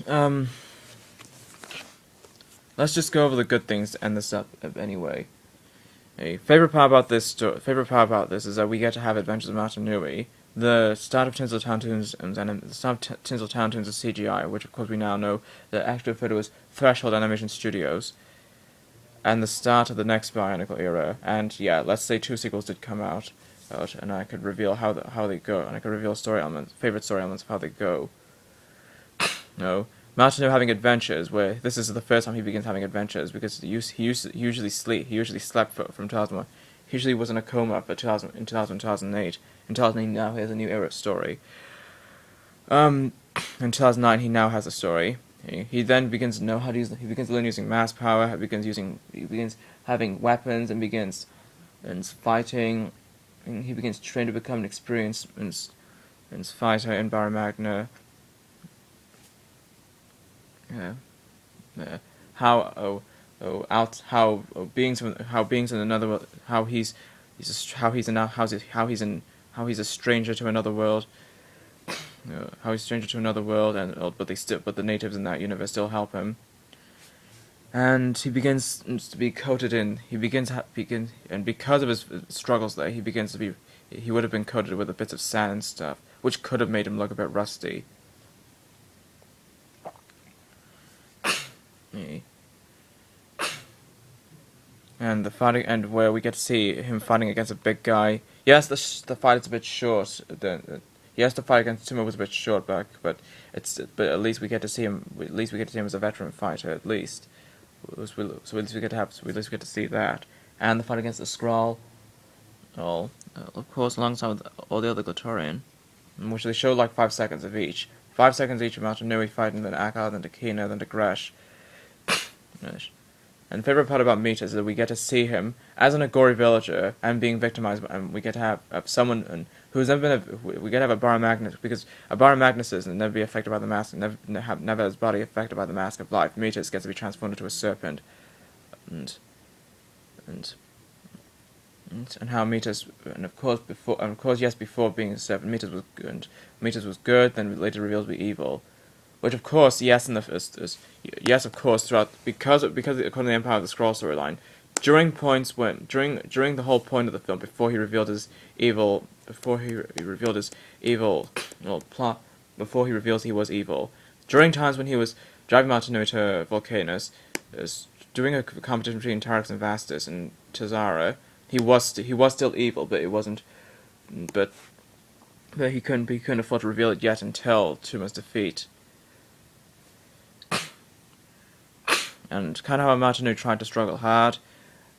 Um, let's just go over the good things to end this up anyway. A favorite part about this is that we get to have Adventures of Matanui. The start of Tinseltown Tunes and the start of Tinseltown Tunes is CGI, which of course we now know that actually referred to as Threshold Animation Studios, and the start of the next Bionicle era. And yeah, let's say 2 sequels did come out, and I could reveal how they go, and I could reveal favorite story elements of how they go. No, Martineau having adventures, where this is the first time he begins having adventures, because he usually slept from 2001. He usually was in a coma for 2008. In 2008, now he has a new era story. In 2009, he now has a story. He then begins to know how to use. He begins to learn using mass power. He begins having weapons and begins fighting. And he begins to train to become an experienced fighter in Baramagna. Yeah. How beings in another world, how he's a stranger to another world. How he's a stranger to another world, but the natives in that universe still help him. And he begins to be coated in. And because of his struggles there, he would have been coated with a bits of sand and stuff, which could have made him look a bit rusty. And the fighting, and where we get to see him fighting against a big guy. Yes, the fight is a bit short. Yes, the fight against Sumo was a bit short, but at least we get to see him. At least we get to see him as a veteran fighter. At least, so at least we get to see that. And the fight against the Skrull, of course, alongside with all the other Glatorian, in which they show like 5 seconds of each. 5 seconds each of Matanui fighting, then Akka, then Takina, then Gresh. And the favorite part about Mita is that we get to see him as an Agori villager and being victimized, and we get to have someone who's never been. We get to have a Baramagnus, because a Baramagnesis and never be affected by the mask, never have his body affected by the mask of life. Mita gets to be transformed into a serpent, and how Mita's, and of course before being a serpent, Mita's was good, then later revealed to be evil. Which, of course, yes, of course, throughout because according to the Empire of the Scroll storyline, during the whole point of the film, before he revealed his evil plot, before he reveals he was evil, during times when he was driving Martinui to Volcanus, doing a competition between Tarax and Vastus and Tazara, he was still evil, but it wasn't, but he couldn't afford to reveal it yet until Tuma's defeat. And kind of how Martineau tried to struggle hard,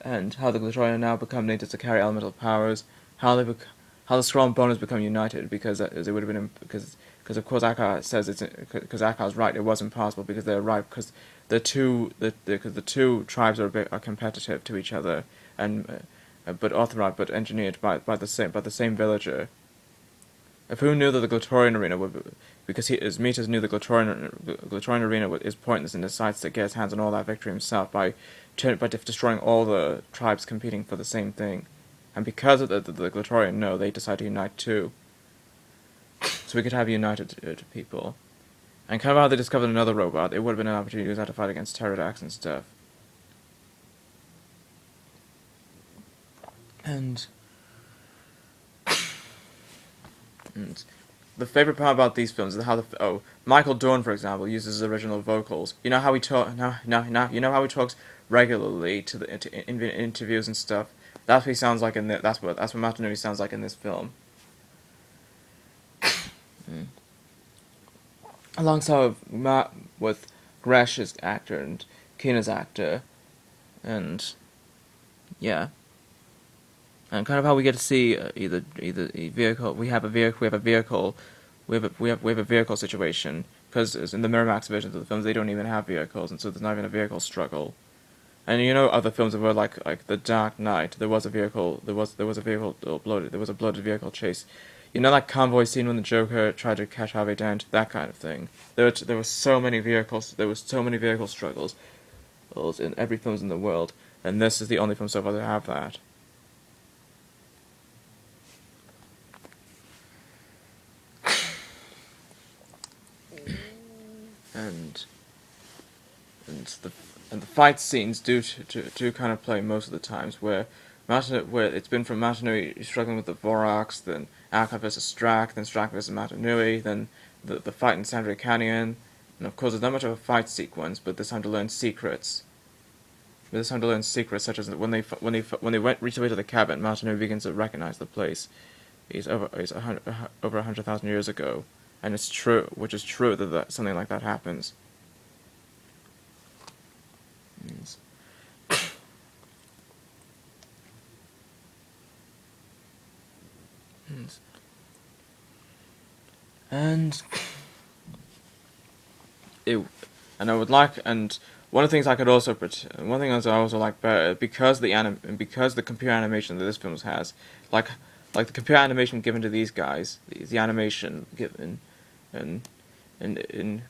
and how the Glatorian now become natives to carry elemental powers, how the Skrull and Boners become united, because of course Akka says because Akka's right, it was impossible because they're right, because the two tribes are competitive to each other, and but engineered by the same villager. If who knew that the Glatorian arena would, because as Mitas knew the Glatorian arena is pointless, and decides to get his hands on all that victory himself by destroying all the tribes competing for the same thing, and because of the Glatorian know, they decide to unite too. So we could have united people, and kind of how they discovered another robot, it would have been an opportunity to use that to fight against Pterodax and stuff. And the favorite part about these films is how Michael Dorn, for example, uses his original vocals. You know how he you know how he talks regularly in interviews and stuff. That's what he sounds like in that's what Martinelli sounds like in this film. Alongside with Gresh's actor and Kina's actor, and yeah. And kind of how we get to see either a vehicle. We have a vehicle situation, because in the Miramax versions of the films they don't even have vehicles, and so there's not even a vehicle struggle. And you know, other films were like The Dark Knight. There was a vehicle bloated. There was a bloated vehicle chase. You know, that convoy scene when the Joker tried to catch Harvey Dent, that kind of thing. There were so many vehicles. There was so many vehicle struggles in every film in the world, and this is the only film so far to have that. and and the and the fight scenes do kind of play most of the times where it's been from Matanui struggling with the Vorox, then Alka versus Strack, then Strack versus Matanui, then the fight in Sandra Canyon, and of course there's not much of a fight sequence, but this time to learn secrets. But this time to learn secrets such as when they reach the way to the cabin, Matanui begins to recognize the place. He's over 100,000 years ago, and it's true, which is true that something like that happens. And I would like, and one of the things I could also one thing I also like better because the computer animation that this film has, like the computer animation given to these guys, the animation given, and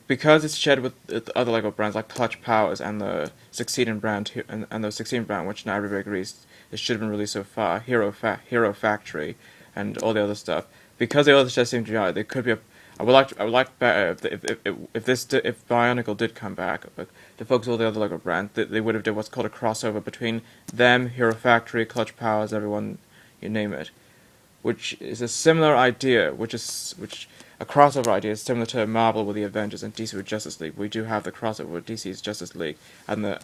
because it's shared with other LEGO brands like Clutch Powers and the Succeeding brand and the Succeeding brand, which now everybody agrees it should have been released so far, Hero Factory, and all the other stuff. Because they all just seem to be out, there could be a. I would like better if Bionicle did come back, but to focus all the other LEGO brands, they would have done what's called a crossover between them, Hero Factory, Clutch Powers, everyone, you name it, which is a similar idea, which a crossover idea is similar to Marvel with the Avengers and DC with Justice League. We do have the crossover with DC's Justice League, and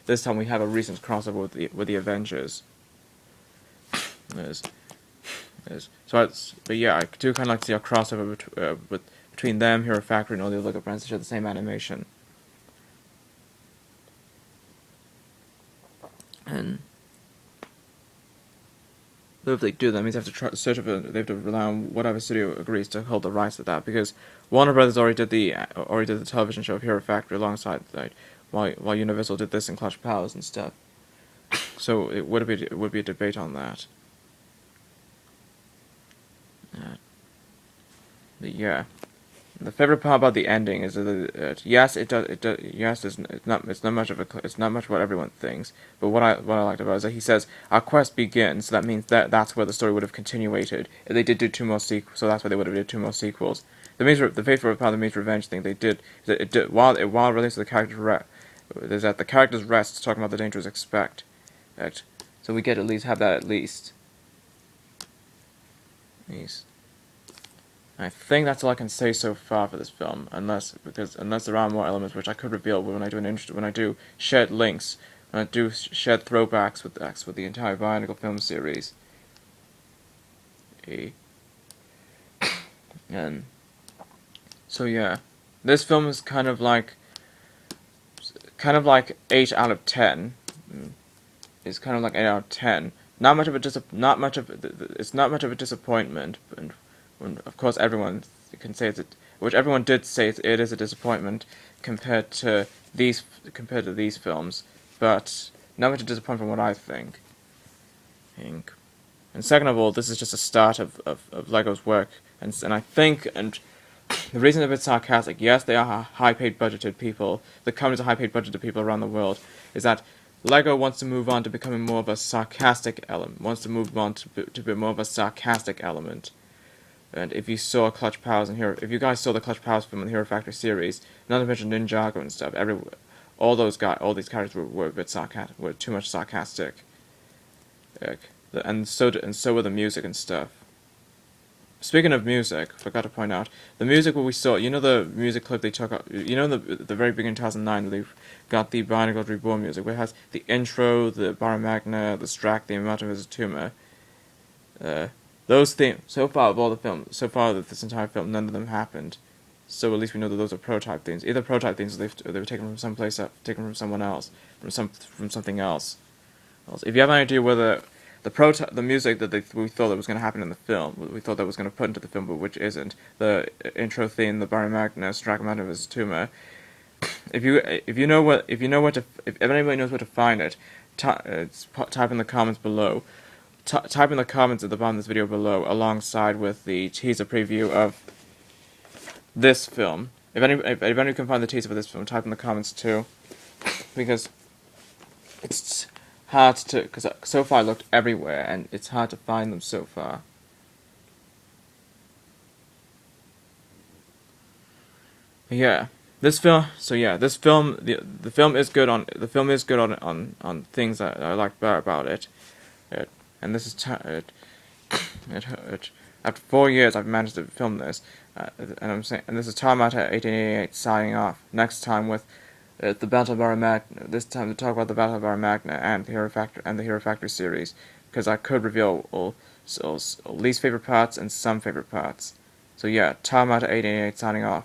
this time we have a recent crossover with the Avengers. But yeah, I do kind of like to see a crossover between them, Hero Factory, and all the other LEGO brands to share the same animation. And if they do, that means they have to they have to rely on whatever studio agrees to hold the rights to that, because Warner Brothers already did the television show of Hero Factory alongside that, while Universal did this in Clutch Powers and stuff. So it would be a debate on that. But yeah, the favorite part about the ending is that yes, it's not much what everyone thinks. But what I liked about it is that he says our quest begins. So that means that's where the story would have continuated. If they did do 2 more sequels, so that's why they would have did 2 more sequels. The favorite part of the Maze Revenge thing they did is that it did while it relates to the character's is that the character's rest talking about the dangers expect. So we get at least have that at least. I think that's all I can say so far for this film, unless there are more elements which I could reveal when I do shared links, when I do shared throwbacks with the entire Bionicle film series. And so yeah, this film is kind of like 8 out of 10. It's kind of like 8 out of 10. It's not much of a disappointment, and of course everyone can say which everyone did say it is a disappointment compared to these films, but not much of a disappointment from what I think. And second of all, this is just a start of LEGO's work, and I think, and the reason they're a bit sarcastic, yes, they are high-paid budgeted people, the companies are high-paid budgeted people around the world, is that LEGO wants to move on to becoming more of a sarcastic element, to be more of a sarcastic element. And if you saw Clutch Powers if you guys saw the Clutch Powers film in the Hero Factory series, not to mention Ninjago and stuff, all these characters were a bit sarcastic, were too much sarcastic. And so were the music and stuff. Speaking of music, I forgot to point out, the music what we saw, you know the music clip they took up, you know the very beginning of 2009 where they got the Bionicle Reborn music, where it has the intro, the Baramagna, the Strack, the Amata Vizatuma. Those themes, so far of this entire film, none of them happened. So at least we know that those are prototype themes. Either prototype themes or they were taken from someplace else, taken from someone else, from something else. If you have any idea whether the music that we thought that was going to happen in the film, we thought that was going to put into the film, but which isn't, the intro theme, the Baramagna, Strack, Amata Vizatuma. If anybody knows where to find it, type in the comments below. Type in the comments at the bottom of this video below, alongside with the teaser preview of this film. If anybody can find the teaser for this film, type in the comments too, because it's hard to, because so far I looked everywhere and it's hard to find them so far. But yeah, this film. So yeah, this film. The film is good on. The film is good on things that I like about it. And this is after 4 years I've managed to film this, and I'm saying, and this is Tarmata 1888 signing off. Next time with the Battle Bar Magna. This time to talk about the Battle Bar Magna and the Hero Factory series, because I could reveal least favorite parts and some favorite parts. So yeah, Tarmata 1888 signing off.